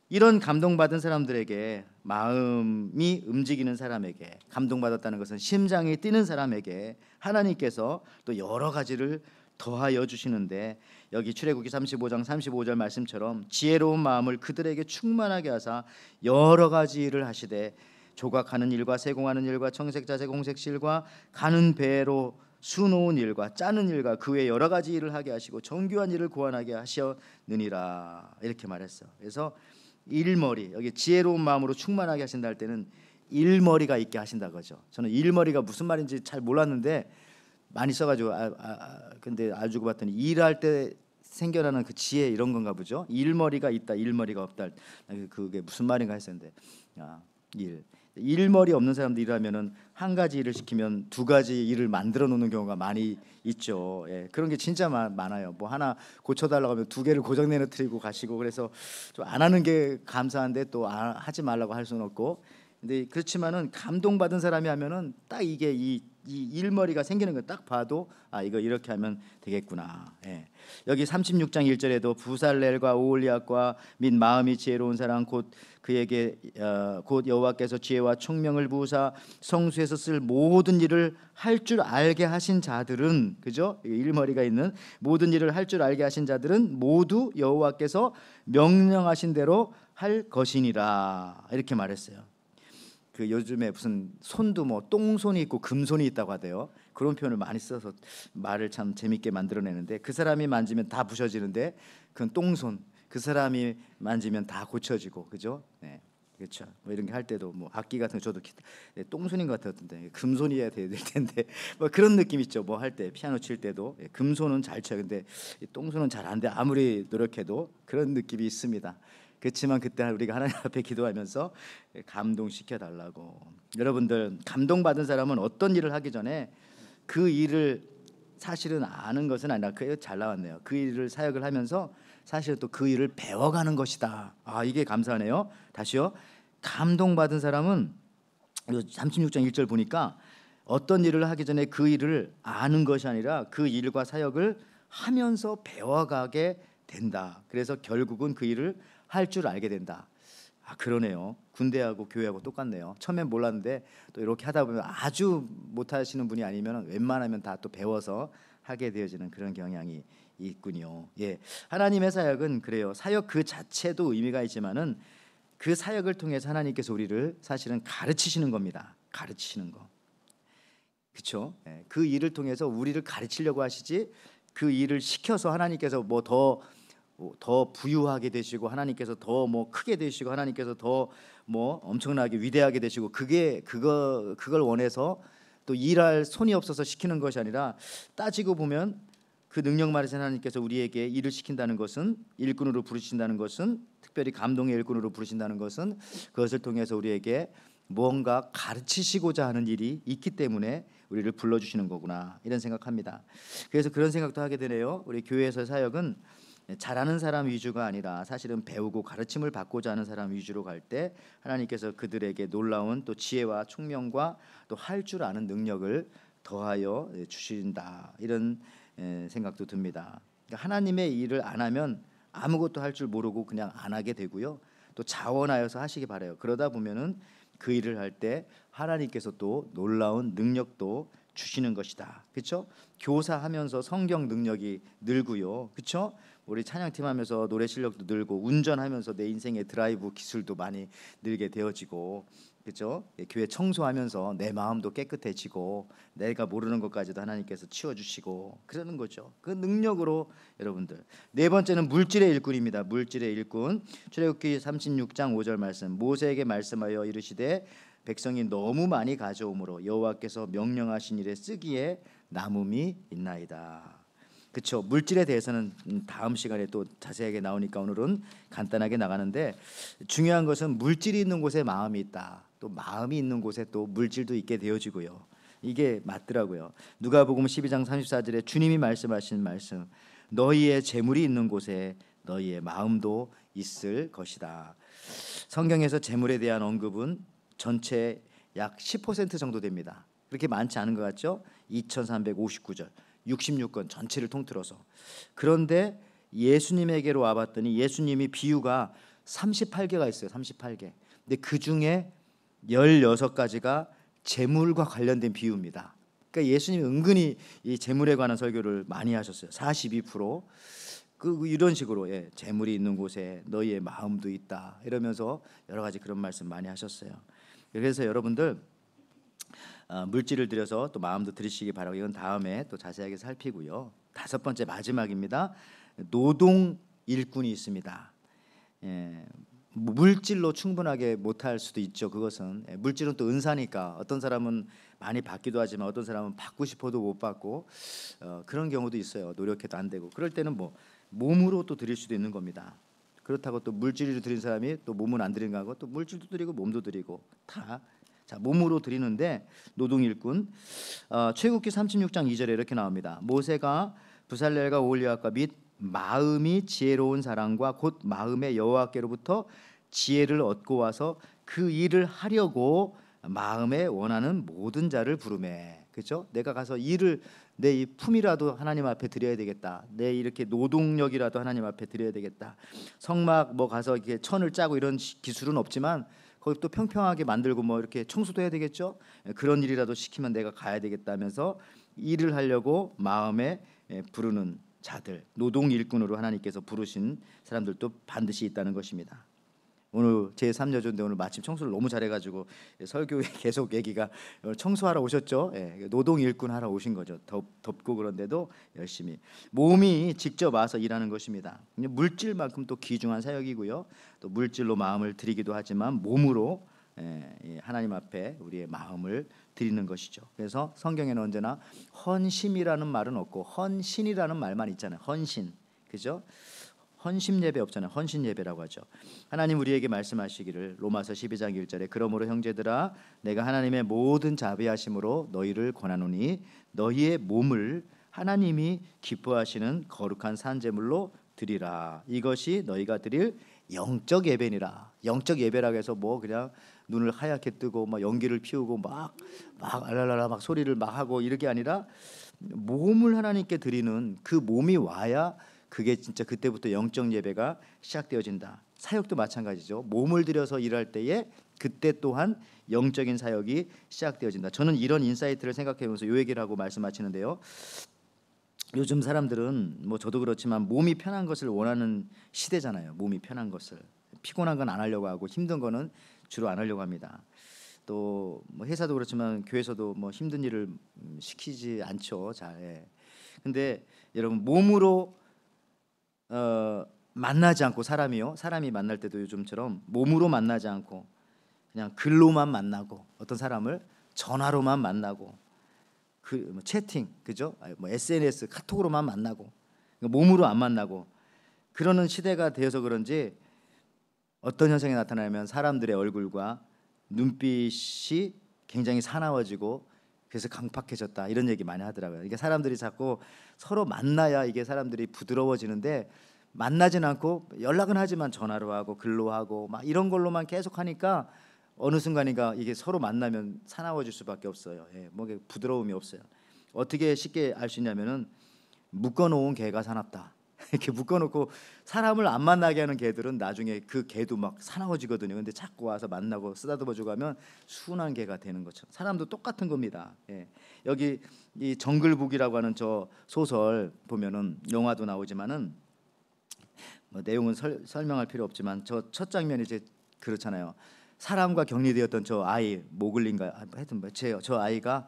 이런 감동받은 사람들에게 마음이 움직이는 사람에게 감동받았다는 것은 심장이 뛰는 사람에게 하나님께서 또 여러 가지를 더하여 주시는데 여기 출애굽기 35장 35절 말씀처럼 지혜로운 마음을 그들에게 충만하게 하사 여러 가지 일을 하시되 조각하는 일과 세공하는 일과 청색자색 홍색실과 가는 배로 수놓은 일과 짜는 일과 그 외 여러 가지 일을 하게 하시고 정교한 일을 고안하게 하셨느니라 이렇게 말했어. 그래서 일머리 여기 지혜로운 마음으로 충만하게 하신다 할 때는 일머리가 있게 하신다 거죠. 저는 일머리가 무슨 말인지 잘 몰랐는데 많이 써가지고 근데 알고 봤더니 일할 때 생겨나는 그 지혜 이런 건가 보죠. 일머리가 있다, 일머리가 없다. 그게 무슨 말인가 했었는데, 일머리 없는 사람들 일하면은 한 가지 일을 시키면 두 가지 일을 만들어 놓는 경우가 많이 있죠. 예, 그런 게 진짜 많아요. 뭐 하나 고쳐달라고 하면 두 개를 고장내 놓뜨리고 가시고, 그래서 좀 안 하는 게 감사한데 또 하지 말라고 할 수는 없고. 근데 그렇지만은 감동받은 사람이 하면은 딱 이게 이 일머리가 생기는 거 딱 봐도 이거 이렇게 하면 되겠구나. 예. 여기 36장 1절에도 부살렐과 오홀리압과 및 마음이 지혜로운 사람 곧 그에게 곧 여호와께서 지혜와 총명을 부으사 성수에서 쓸 모든 일을 할 줄 알게 하신 자들은, 그죠? 일머리가 있는 모든 일을 할 줄 알게 하신 자들은 모두 여호와께서 명령하신 대로 할 것이니라, 이렇게 말했어요. 그 요즘에 무슨 손도 뭐 똥손이 있고 금손이 있다고 하대요. 그런 표현을 많이 써서 말을 참 재밌게 만들어내는데, 그 사람이 만지면 다 부셔지는데 그건 똥손, 그 사람이 만지면 다 고쳐지고, 그죠? 네, 그렇죠. 뭐 이런 게 할 때도 뭐 악기 같은 거 저도 똥손인 것 같았던데 금손이어야 될 텐데 뭐 그런 느낌 있죠. 뭐 할 때 피아노 칠 때도 금손은 잘 쳐요. 근데 똥손은 잘 안 돼. 아무리 노력해도 그런 느낌이 있습니다. 그렇지만 그때 우리가 하나님 앞에 기도하면서 감동시켜 달라고. 여러분들, 감동받은 사람은 어떤 일을 하기 전에 그 일을 사실은 아는 것은 아니라, 잘 나왔네요. 그 일을 사역을 하면서 사실 또 그 일을 배워가는 것이다. 이게 감사하네요. 다시요. 감동받은 사람은 36장 1절 보니까 어떤 일을 하기 전에 그 일을 아는 것이 아니라 그 일과 사역을 하면서 배워가게 된다. 그래서 결국은 그 일을 할 줄 알게 된다. 그러네요. 군대하고 교회하고 똑같네요. 처음엔 몰랐는데 또 이렇게 하다 보면 아주 못하시는 분이 아니면 웬만하면 다 또 배워서 하게 되어지는 그런 경향이 있군요. 예, 하나님의 사역은 그래요. 사역 그 자체도 의미가 있지만은 그 사역을 통해서 하나님께서 우리를 사실은 가르치시는 겁니다. 가르치시는 거, 그렇죠? 예, 그 일을 통해서 우리를 가르치려고 하시지, 그 일을 시켜서 하나님께서 뭐 더 부유하게 되시고, 하나님께서 더 뭐 크게 되시고, 하나님께서 더 뭐 엄청나게 위대하게 되시고, 그걸 원해서 또 일할 손이 없어서 시키는 것이 아니라, 따지고 보면 그 능력만 하신 하나님께서 우리에게 일을 시킨다는 것은, 일꾼으로 부르신다는 것은, 특별히 감동의 일꾼으로 부르신다는 것은 그것을 통해서 우리에게 뭔가 가르치시고자 하는 일이 있기 때문에 우리를 불러주시는 거구나, 이런 생각합니다. 그래서 그런 생각도 하게 되네요. 우리 교회에서 사역은 잘하는 사람 위주가 아니라 사실은 배우고 가르침을 받고자 하는 사람 위주로 갈 때 하나님께서 그들에게 놀라운 또 지혜와 총명과 또 할 줄 아는 능력을 더하여 주신다, 이런 생각도 듭니다. 그러니까 하나님의 일을 안 하면 아무것도 할 줄 모르고 그냥 안 하게 되고요. 또 자원하여서 하시기 바라요. 그러다 보면은 그 일을 할 때 하나님께서 또 놀라운 능력도 주시는 것이다. 그렇죠? 교사하면서 성경 능력이 늘고요. 그렇죠? 우리 찬양팀 하면서 노래 실력도 늘고, 운전하면서 내 인생의 드라이브 기술도 많이 늘게 되어지고, 그렇죠? 교회 청소하면서 내 마음도 깨끗해지고, 내가 모르는 것까지도 하나님께서 치워주시고 그러는 거죠. 그 능력으로. 여러분들, 네 번째는 물질의 일꾼입니다. 물질의 일꾼. 출애굽기 36장 5절 말씀. 모세에게 말씀하여 이르시되 백성이 너무 많이 가져오므로 여호와께서 명령하신 일에 쓰기에 남음이 있나이다. 그렇죠. 물질에 대해서는 다음 시간에 또 자세하게 나오니까 오늘은 간단하게 나가는데, 중요한 것은 물질이 있는 곳에 마음이 있다. 또 마음이 있는 곳에 또 물질도 있게 되어지고요. 이게 맞더라고요. 누가복음 12장 34절에 주님이 말씀하신 말씀, 너희의 재물이 있는 곳에 너희의 마음도 있을 것이다. 성경에서 재물에 대한 언급은 전체 약 10% 정도 됩니다. 그렇게 많지 않은 것 같죠? 2359절 66권 전체를 통틀어서. 그런데 예수님에게로 와봤더니 예수님이 비유가 38개가 있어요. 38개. 근데 그 중에 16가지가 재물과 관련된 비유입니다. 그러니까 예수님이 은근히 이 재물에 관한 설교를 많이 하셨어요. 42%. 이런 식으로, 재물이 있는 곳에 너희의 마음도 있다, 이러면서 여러 가지 그런 말씀 많이 하셨어요. 그래서 여러분들, 물질을 들여서 또 마음도 들이시기 바라고, 이건 다음에 또 자세하게 살피고요. 5번째 마지막입니다. 노동 일꾼이 있습니다. 물질로 충분하게 못할 수도 있죠. 그것은 물질은 또 은사니까, 어떤 사람은 많이 받기도 하지만 어떤 사람은 받고 싶어도 못 받고, 그런 경우도 있어요. 노력해도 안 되고. 그럴 때는 뭐 몸으로 또 드릴 수도 있는 겁니다. 그렇다고 또 물질로 드린 사람이 또 몸은 안 드리는 거고 또 물질도 드리고 몸도 드리고 다 자 몸으로 드리는데 노동일꾼 출애굽기 36장 2절에 이렇게 나옵니다. 모세가 부살렐과 오홀리압과 및 마음이 지혜로운 사람과 곧 마음의 여호와께로부터 지혜를 얻고 와서 그 일을 하려고 마음에 원하는 모든 자를 부르매. 그렇죠? 내가 가서 일을 내 이 품이라도 하나님 앞에 드려야 되겠다. 내 이렇게 노동력이라도 하나님 앞에 드려야 되겠다. 성막 뭐 가서 이렇게 천을 짜고 이런 기술은 없지만 거기 또 평평하게 만들고 뭐 이렇게 청소도 해야 되겠죠. 그런 일이라도 시키면 내가 가야 되겠다 하면서 일을 하려고 마음에 부르는 자들, 노동 일꾼으로 하나님께서 부르신 사람들도 반드시 있다는 것입니다. 오늘 제 3여조인데 오늘 마침 청소를 너무 잘해가지고 설교에 계속 얘기가 청소하러 오셨죠. 노동 일꾼 하러 오신 거죠. 덥고 그런데도 열심히 몸이 직접 와서 일하는 것입니다. 물질만큼 또 귀중한 사역이고요. 또 물질로 마음을 드리기도 하지만 몸으로 하나님 앞에 우리의 마음을 드리는 것이죠. 그래서 성경에는 언제나 헌심이라는 말은 없고 헌신이라는 말만 있잖아요. 헌신, 그죠? 헌심 예배 없잖아요. 헌신 예배라고 하죠. 하나님 우리에게 말씀하시기를 로마서 12장 1절에 그러므로 형제들아 내가 하나님의 모든 자비하심으로 너희를 권하노니 너희의 몸을 하나님이 기뻐하시는 거룩한 산제물로 드리라. 이것이 너희가 드릴 영적 예배니라. 영적 예배라고 해서 뭐 그냥 눈을 하얗게 뜨고 막 연기를 피우고 막 알랄랄라 막 소리를 막 하고 이렇게 아니라 몸을 하나님께 드리는 그 몸이 와야 그게 진짜 그때부터 영적 예배가 시작되어진다. 사역도 마찬가지죠. 몸을 들여서 일할 때에 그때 또한 영적인 사역이 시작되어진다. 저는 이런 인사이트를 생각해보면서 이 얘기를 하고 말씀 마치는데요. 요즘 사람들은 뭐 저도 그렇지만 몸이 편한 것을 원하는 시대잖아요. 몸이 편한 것을 피곤한 건 안 하려고 하고 힘든 거는 주로 안 하려고 합니다. 또 뭐 회사도 그렇지만 교회에서도 뭐 힘든 일을 시키지 않죠. 잘. 근데 여러분 몸으로 만나지 않고 사람이 만날 때도 요즘처럼 몸으로 만나지 않고 그냥 글로만 만나고 어떤 사람을 전화로만 만나고 그 채팅 그죠? 뭐 SNS 카톡으로만 만나고 몸으로 안 만나고 그러는 시대가 되어서 그런지 어떤 현상이 나타나면 사람들의 얼굴과 눈빛이 굉장히 사나워지고 그래서 강팍해졌다 이런 얘기 많이 하더라고요. 이게 사람들이 자꾸 서로 만나야 이게 사람들이 부드러워지는데 만나진 않고 연락은 하지만 전화로 하고 글로 하고 막 이런 걸로만 계속 하니까 어느 순간인가 이게 서로 만나면 사나워질 수밖에 없어요. 뭐 부드러움이 없어요. 어떻게 쉽게 알 수 있냐면은 묶어놓은 개가 사납다. 이렇게 묶어놓고 사람을 안 만나게 하는 개들은 나중에 그 개도 막 사나워지거든요. 근데 자꾸 와서 만나고 쓰다듬어주고 하면 순한 개가 되는 것처럼 사람도 똑같은 겁니다. 여기 이 정글북이라고 하는 저 소설 보면은 영화도 나오지만은 뭐 내용은 설명할 필요 없지만 저 첫 장면이 이제 그렇잖아요. 사람과 격리되었던 저 아이 모글린가 하여튼 저 아이가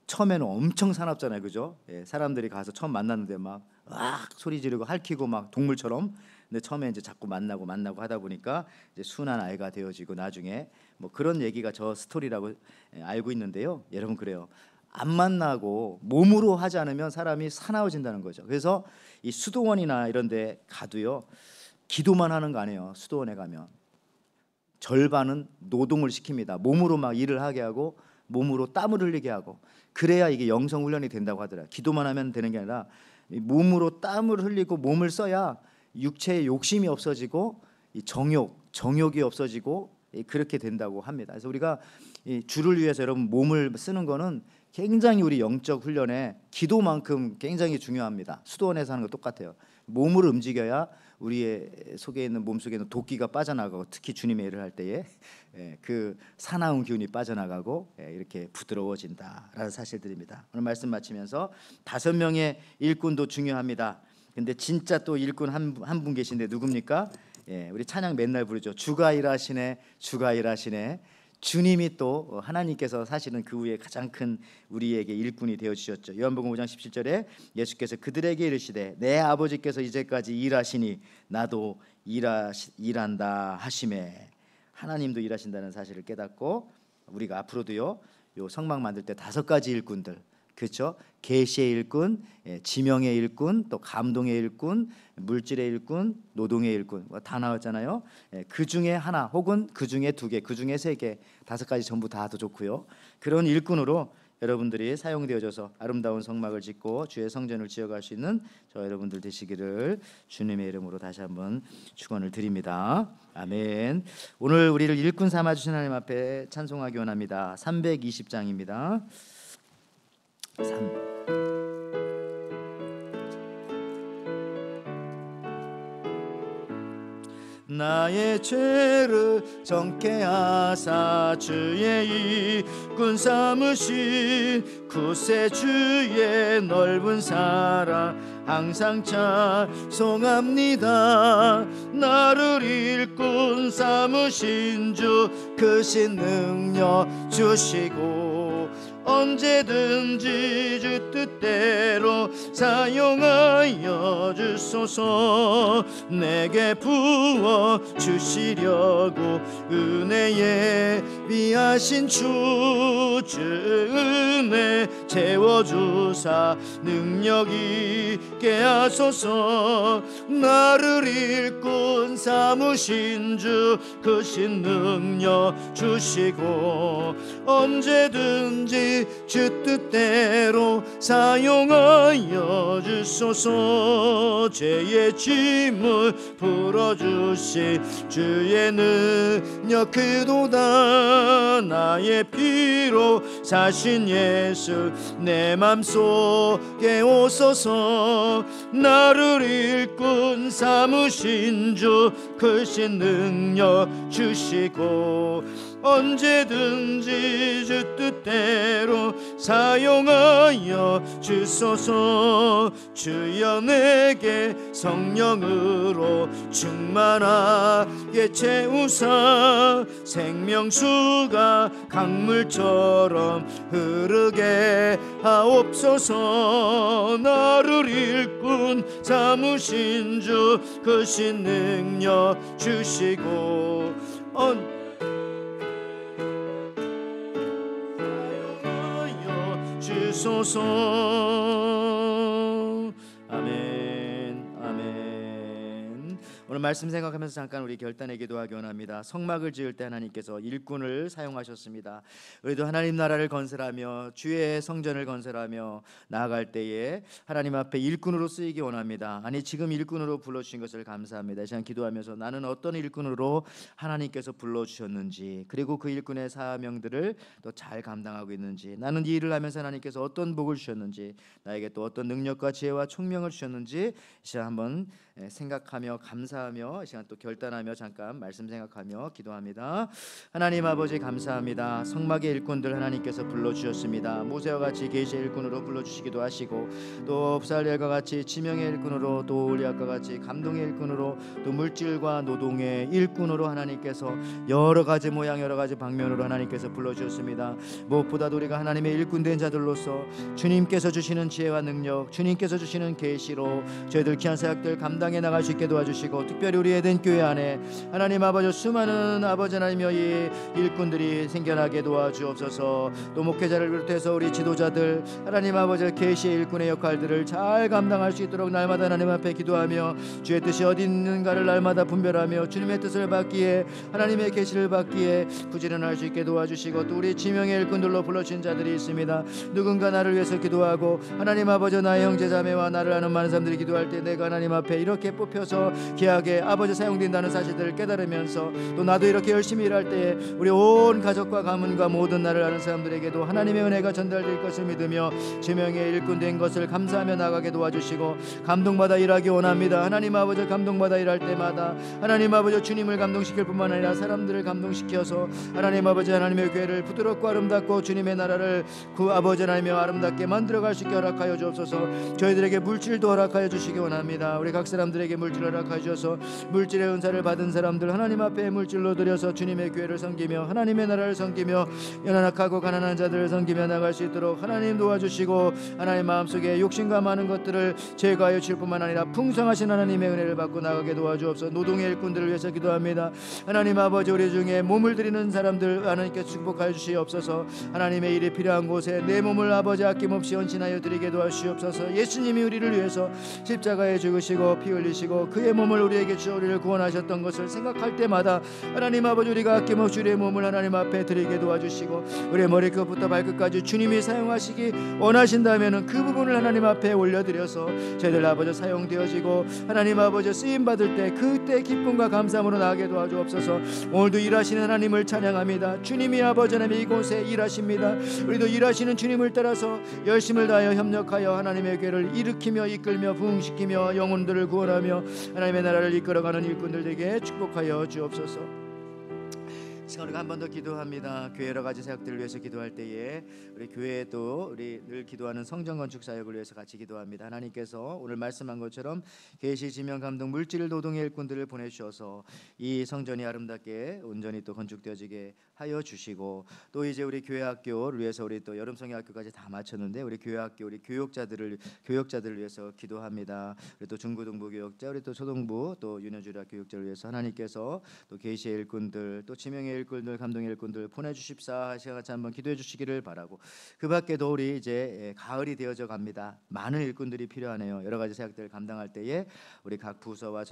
처음에는 엄청 사납잖아요, 그죠? 사람들이 가서 처음 만났는데 막 소리 지르고 핥히고 막 동물처럼. 근데 처음에 이제 자꾸 만나고 하다 보니까 이제 순한 아이가 되어지고 나중에 뭐 그런 얘기가 저 스토리라고 알고 있는데요. 여러분 그래요. 안 만나고 몸으로 하지 않으면 사람이 사나워진다는 거죠. 그래서 이 수도원이나 이런데 가도요, 기도만 하는 거 아니에요. 수도원에 가면 절반은 노동을 시킵니다. 몸으로 막 일을 하게 하고 몸으로 땀을 흘리게 하고 그래야 이게 영성 훈련이 된다고 하더라고요. 기도만 하면 되는 게 아니라 몸으로 땀을 흘리고 몸을 써야 육체의 욕심이 없어지고 이 정욕이 없어지고 그렇게 된다고 합니다. 그래서 우리가 이 주를 위해서 여러분 몸을 쓰는 거는 굉장히 우리 영적 훈련에 기도만큼 굉장히 중요합니다. 수도원에서 하는 거 똑같아요. 몸을 움직여야 우리의 속에 있는 몸속에 있는 도끼가 빠져나가고 특히 주님의 일을 할 때에 그 사나운 기운이 빠져나가고 이렇게 부드러워진다라는 사실들입니다. 오늘 말씀 마치면서 5명의 일꾼도 중요합니다. 근데 진짜 또 일꾼 한 분 계신데 누굽니까? 우리 찬양 맨날 부르죠. 주가 일하시네, 주가 일하시네. 주님이 또 하나님께서 사실은 그 후에 가장 큰 우리에게 일꾼이 되어 주셨죠. 요한복음 5장 17절에 예수께서 그들에게 이르시되 내 아버지께서 이제까지 일하시니 나도 일한다 하시매. 하나님도 일하신다는 사실을 깨닫고 우리가 앞으로도요 요 성막 만들 때 5가지 일꾼들 그렇죠? 계시의 일꾼, 지명의 일꾼, 또 감동의 일꾼, 물질의 일꾼, 노동의 일꾼 다 나왔잖아요. 그 중에 하나 혹은 그 중에 2개, 그 중에 3개, 5가지 전부 다 좋고요. 그런 일꾼으로 여러분들이 사용되어져서 아름다운 성막을 짓고 주의 성전을 지어갈 수 있는 저 여러분들 되시기를 주님의 이름으로 다시 한번 축원을 드립니다. 아멘. 오늘 우리를 일꾼 삼아 주신 하나님 앞에 찬송하기 원합니다. 320장입니다. 나의 죄를 정케 하사 주의 일꾼 삼으신 구세주의 넓은 사랑 항상 찬송합니다. 나를 일꾼 삼으신 주 크신 능력 주시고 언제든지 주 뜻대로 사용하여 주소서. 내게 부어 주시려고 은혜에 비하신 주 은혜 채워주사 능력 있게 하소서. 나를 일꾼 삼으신 주 크신 능력 주시고 언제든지 주 뜻대로 사용하여 주소서. 죄의 짐을 풀어주시 주의 능력 크도다. 나의 피로 사신 예수 내 맘속에 오소서. 나를 일꾼 삼으신 주 크신 능력 주시고 언제든지 주 뜻대로 사용하여 주소서. 주여 내게 성령으로 충만하게 채우사 생명수가 강물처럼 흐르게 하옵소서. 나를 일꾼 삼으신 주 크신 능력 주시고 주소서. 아멘. 아멘. 오늘 말씀 생각하면서 잠깐 우리 결단의 기도하기 원합니다. 성막을 지을 때 하나님께서 일꾼을 사용하셨습니다. 우리도 하나님 나라를 건설하며 주의 성전을 건설하며 나아갈 때에 하나님 앞에 일꾼으로 쓰이기 원합니다. 아니 지금 일꾼으로 불러주신 것을 감사합니다. 이 시간 기도하면서 나는 어떤 일꾼으로 하나님께서 불러주셨는지, 그리고 그 일꾼의 사명들을 또 잘 감당하고 있는지, 나는 이 일을 하면서 하나님께서 어떤 복을 주셨는지, 나에게 또 어떤 능력과 지혜와 총명을 주셨는지 이 시간 한번 생각하며 감사하며 이 시간 또 결단하며 잠깐 말씀 생각하며 기도합니다. 하나님 아버지 감사합니다. 성막의 일꾼들 하나님께서 불러주셨습니다. 모세와 같이 계시의 일꾼으로 불러주시기도 하시고 또 옵살리엘과 같이 지명의 일꾼으로 또 올리앗과 같이 감동의 일꾼으로 또 물질과 노동의 일꾼으로 하나님께서 여러 가지 모양 여러 가지 방면으로 하나님께서 불러주셨습니다. 무엇보다도 우리가 하나님의 일꾼된 자들로서 주님께서 주시는 지혜와 능력, 주님께서 주시는 계시로 저희들 귀한 사역들 감당해 나갈 수 있게 도와주시고, 특별히 우리 에덴 교회 안에 하나님 아버지 수많은 아버지 하나님여 이 일꾼들이 생겨나게 도와주옵소서. 또 목회자를 비롯해서 우리 지도자들 하나님 아버지 계시의 일꾼의 역할들을 잘 감당할 수 있도록 날마다 하나님 앞에 기도하며 주의 뜻이 어디 있는가를 날마다 분별하며 주님의 뜻을 받기에 하나님의 계시를 받기에 부지런할 수 있게 도와주시고, 또 우리 지명의 일꾼들로 불러주신 자들이 있습니다. 누군가 나를 위해서 기도하고 하나님 아버지 나의 형제 자매와 나를 아는 많은 사람들이 기도할 때 내가 하나님 앞에 이렇게 뽑혀서 귀하게 아버지 사용된다는 사실들을 깨달으면서 또 나도 이렇게 열심히 일할 때에 우리 온 가족과 가문과 모든 나를 아는 사람들에게도 하나님의 은혜가 전달될 것을 믿으며 지명의 일꾼 된 것을 감사하며 나가게 도와주시고 감동받아 일하기 원합니다. 하나님 아버지 감동받아 일할 때마다 하나님 아버지 주님을 감동시킬 뿐만 아니라 사람들을 감동시켜서 하나님 아버지 하나님의 교회를 부드럽고 아름답고 주님의 나라를 그 아버지 하나님의 아름답게 만들어갈 수 있게 허락하여 주옵소서. 저희들에게 물질도 허락하여 주시기 원합니다. 우리 각 사람들에게 물질 허락하여 주셔서 주옵소서. 물질의 은사를 받은 사람들 하나님 앞에 물질로 드려서 주님의 교회를 섬기며 하나님의 나라를 섬기며 연약하고 가난한 자들을 섬기며 나갈 수 있도록 하나님 도와주시고, 하나님 마음속에 욕심과 많은 것들을 제거하여 줄 뿐만 아니라 풍성하신 하나님의 은혜를 받고 나가게 도와주옵소서. 노동의 일꾼들을 위해서 기도합니다. 하나님 아버지, 우리 중에 몸을 드리는 사람들 하나님께 축복하여 주시옵소서. 하나님의 일이 필요한 곳에 내 몸을 아버지 아낌없이 헌신하여 드리게 도와주시옵소서. 예수님이 우리를 위해서 십자가에 죽으시고 피 흘리시고 그의 몸을 우리에게 주어 우리를 구원하셨던 것을 생각할 때마다 하나님 아버지, 우리가 아낌없이 우리의 몸을 하나님 앞에 드리게 도와주시고, 우리의 머리끝부터 발끝까지 주님이 사용하시기 원하신다면 그 부분을 하나님 앞에 올려드려서 저희들 아버지 사용되어지고 하나님 아버지 쓰임받을 때 그때 기쁨과 감사함으로 나가게 도와주옵소서. 오늘도 일하시는 하나님을 찬양합니다. 주님이 아버지 하나님 이곳에 일하십니다. 우리도 일하시는 주님을 따라서 열심을 다하여 협력하여 하나님의 교회를 일으키며 이끌며 부흥시키며 영혼들을 구원하며 하나님의 나라를 이끌어가는 일꾼들 되게 축복하여 주옵소서. 시간 우리가 한 번 더 기도합니다. 교회 여러 가지 사역들을 위해서 기도할 때에 우리 교회도 우리 늘 기도하는 성전 건축 사역을 위해서 같이 기도합니다. 하나님께서 오늘 말씀한 것처럼 계시, 지명, 감동, 물질, 노동의 일꾼들을 보내주셔서 이 성전이 아름답게 온전히 또 건축되어지게 하여 주시고, 또 이제 우리 교회 학교를 위해서 우리 또 여름성의 학교까지 다 마쳤는데 우리 교회 학교 우리 교역자들을 위해서 기도합니다. 우리 또 중고등부 교역자, 우리 또 초등부 또 유년주일학 교역자를 위해서 하나님께서 또 계시의 일꾼들, 또 지명의 일꾼들, 감동의 일꾼들 보내주십사 하시고 같이 한번 기도해 주시기를 바라고, 그 밖에도 우리 이제 가을이 되어져 갑니다. 많은 일꾼들이 필요하네요. 여러 가지 사역들을 감당할 때에 우리 각 부서와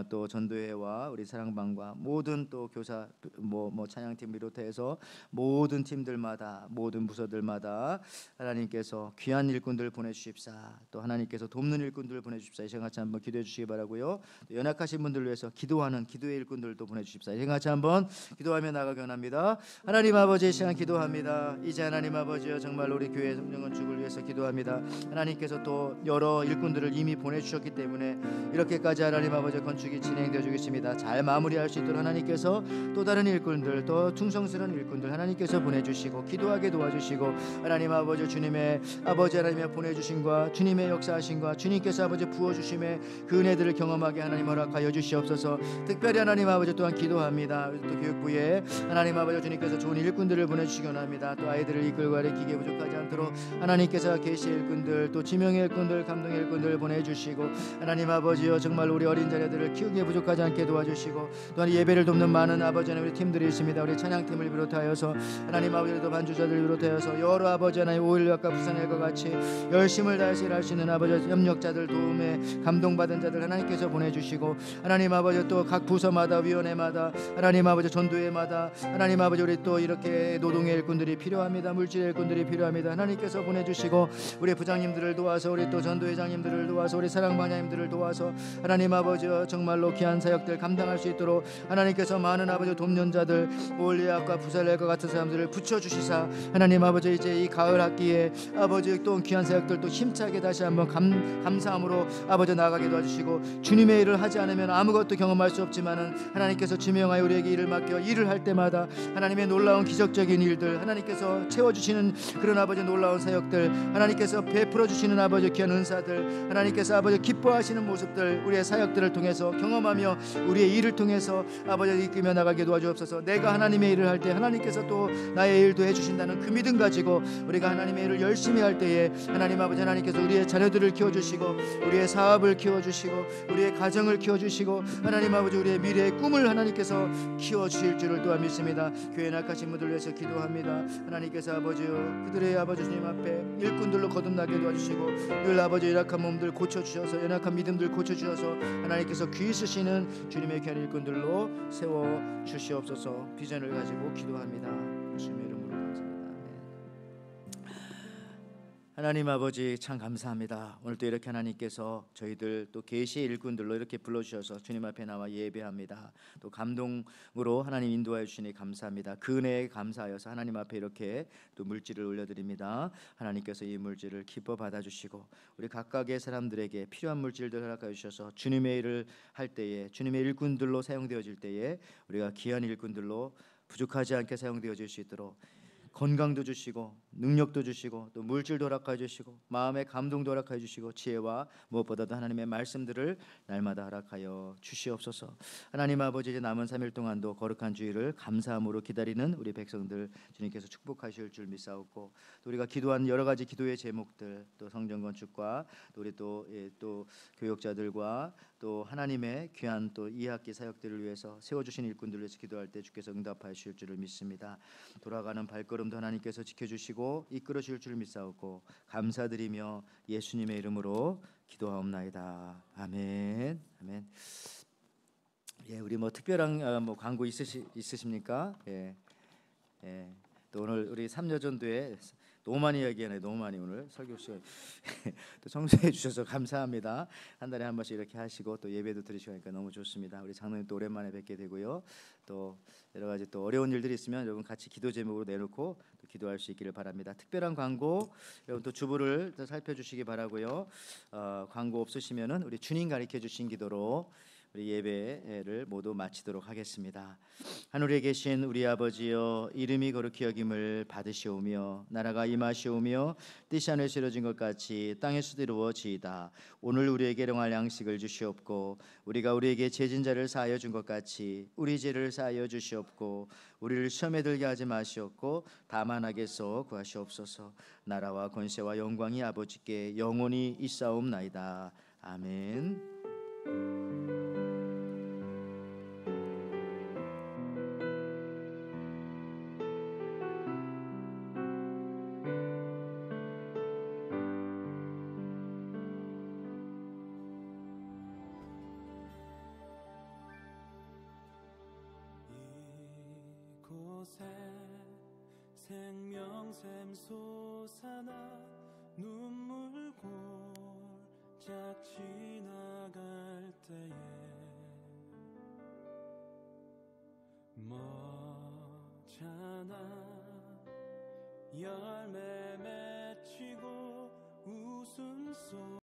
또 전도회와 우리 사랑방과 모든 또 교사 뭐 찬양팀 비롯해서 모든 팀들마다 모든 부서들마다 하나님께서 귀한 일꾼들 보내주십사, 또 하나님께서 돕는 일꾼들 보내주십사 이 시간 같이 한번 기도해 주시기 바라고요. 또 연약하신 분들을 위해서 기도하는 기도의 일꾼들도 보내주십사 이 시간 같이 한번 기도하며 나가게 원합니다. 하나님 아버지, 이 시간 기도합니다. 이제 하나님 아버지여 정말 우리 교회 성전 건축을 위해서 기도합니다. 하나님께서 또 여러 일꾼들을 이미 보내주셨기 때문에 이렇게까지 하나님 아버지 건축이 진행되어 주겠습니다. 잘 마무리할 수 있도록 하나님께서 또 다른 일꾼들, 또 충성스러운 일꾼들 하나님께서 보내주시고 기도하게 도와주시고, 하나님 아버지 주님의 아버지 하나님의 보내주심과 주님의 역사하심과 주님께서 아버지 부어주심의 그 은혜들을 경험하게 하나님 허락하여 주시옵소서. 특별히 하나님 아버지 또한 기도합니다. 또 교육부에 하나님 아버지 주님께서 좋은 일꾼들을 보내주시기 원합니다. 또 아이들을 이끌고 가르치기에 부족하지 않도록 하나님께서 계시 일꾼들, 또 지명의 일꾼들, 감동의 일꾼들을 보내주시고, 하나님 아버지여 정말 우리 어린 자녀들을 키우기에 부족하지 않게 도와주시고, 또한 예배를 돕는 많은 아버지 하나님 우리 팀들이 있습니다. 우리 찬양팀을 비롯하여서 하나님 아버지도 반주자들을 비롯하여서 여러 아버지 하나님 오일과 부산일과 같이 열심을 다해서 일할 수 있는 아버지 협력자들, 도움에 감동받은 자들 하나님께서 보내주시고, 하나님 아버지 또 각 부서마다 위원회마다 하나님 아버지 전도회마다 하나님 아버지 우리 또 이렇게 노동의 일꾼들이 필요합니다. 물질의 일꾼들이 필요합니다. 하나님께서 보내주시고 우리 부장님들을 도와서 우리 또 전도회장님들을 도와서 우리 사랑방장님들을 도와서 하나님 아버지 정말로 귀한 사역들 감당할 수 있도록 하나님께서 많은 아버지 돕는 자들 올리학과 부살렐과 같은 사람들을 붙여주시사 하나님 아버지 이제 이 가을 학기에 아버지 또 귀한 사역들 또 힘차게 다시 한번 감사함으로 아버지 나아가게 도와주시고, 주님의 일을 하지 않으면 아무것도 경험할 수 없지만은 하나님께서 지명하여 우리에게 일을 맡겨 일을 할 때마다 하나님의 놀라운 기적적인 일들 하나님께서 채워주시는 그런 아버지 놀라운 사역들 하나님께서 베풀어 주시는 아버지 귀한 은사들 하나님께서 아버지 기뻐하시는 모습들 우리의 사역들을 통해서 경험하며 우리의 일을 통해서 아버지 이끌며 나가게 도와주옵소서. 내가 하나님의 일을 할 때 하나님께서 또 나의 일도 해주신다는 그 믿음 가지고 우리가 하나님의 일을 열심히 할 때에 하나님 아버지 하나님께서 우리의 자녀들을 키워주시고 우리의 사업을 키워주시고 우리의 가정을 키워주시고 하나님 아버지 우리의 미래의 꿈을 하나님께서 키워주실 줄을 또한 믿습니다. 교회 낙하신 분들 위해서 기도합니다. 하나님께서 아버지요 그들의 아버지 주님 앞에 일꾼들로 거듭나게 도와주시고 늘 아버지 연약한 몸들 고쳐주셔서 연약한 믿음들 고쳐주셔서 하나님께서 귀 쓰시는 주님의 귀한 일꾼들로 세워주시옵소서. 비전을 가지고 기도합니다. 주님의 이름으로 감사합니다. 하나님 아버지 참 감사합니다. 오늘 또 이렇게 하나님께서 저희들 또 계시의 일꾼들로 이렇게 불러주셔서 주님 앞에 나와 예배합니다. 또 감동으로 하나님 인도하여 주시니 감사합니다. 그 은혜에 감사하여서 하나님 앞에 이렇게 또 물질을 올려드립니다. 하나님께서 이 물질을 기뻐 받아주시고 우리 각각의 사람들에게 필요한 물질들 허락하여 주셔서 주님의 일을 할 때에 주님의 일꾼들로 사용되어질 때에 우리가 귀한 일꾼들로 부족하지 않게 사용되어질 수 있도록 건강도 주시고 능력도 주시고 또 물질도 허락하여 주시고 마음의 감동도 허락하여 주시고 지혜와 무엇보다도 하나님의 말씀들을 날마다 허락하여 주시옵소서. 하나님 아버지, 이제 남은 3일 동안도 거룩한 주일을 감사함으로 기다리는 우리 백성들 주님께서 축복하실 줄 믿사옵고, 또 우리가 기도한 여러 가지 기도의 제목들, 또 성전 건축과 또 우리 또 교역자들과 또 하나님의 귀한 또 2학기 사역들을 위해서 세워주신 일꾼들을 위해서 기도할 때 주께서 응답하실 줄을 믿습니다. 돌아가는 발걸음도 하나님께서 지켜주시고 이끌어 주실 줄을 믿사옵고 감사드리며 예수님의 이름으로 기도하옵나이다. 아멘. 아멘. 예, 우리 뭐 특별한 뭐 광고 있으십니까? 예. 예. 또 오늘 우리 삼여전도에 너무 많이 이야기하네. 너무 많이 오늘 설교 시간 또 청소해 주셔서 감사합니다. 한 달에 한 번씩 이렇게 하시고 또 예배도 드리시고 하니까 너무 좋습니다. 우리 장로님 또 오랜만에 뵙게 되고요. 또 여러 가지 또 어려운 일들이 있으면 여러분 같이 기도 제목으로 내놓고 또 기도할 수 있기를 바랍니다. 특별한 광고 여러분 또 주부를 또 살펴주시기 바라고요. 광고 없으시면은 우리 주님 가르쳐 주신 기도로 우리 예배를 모두 마치도록 하겠습니다. 하늘에 계신 우리 아버지여, 이름이 거룩히 여김을 받으시오며 나라가 임하시오며 뜻이 하늘에서 이루어진 것 같이 땅에서도 이루어지이다. 오늘 우리에게 일용할 양식을 주시옵고 우리가 우리에게 죄진 자를 사하여 준 것 같이 우리 죄를 사하여 주시옵고 우리를 시험에 들게 하지 마시옵고 다만 악에서 구하시옵소서. 나라와 권세와 영광이 아버지께 영원히 있사옵나이다. 아멘. 이곳에 생명샘 솟아나 눈물 골짝 지나갈 때에 머잖아 열매 맺히고 웃음소리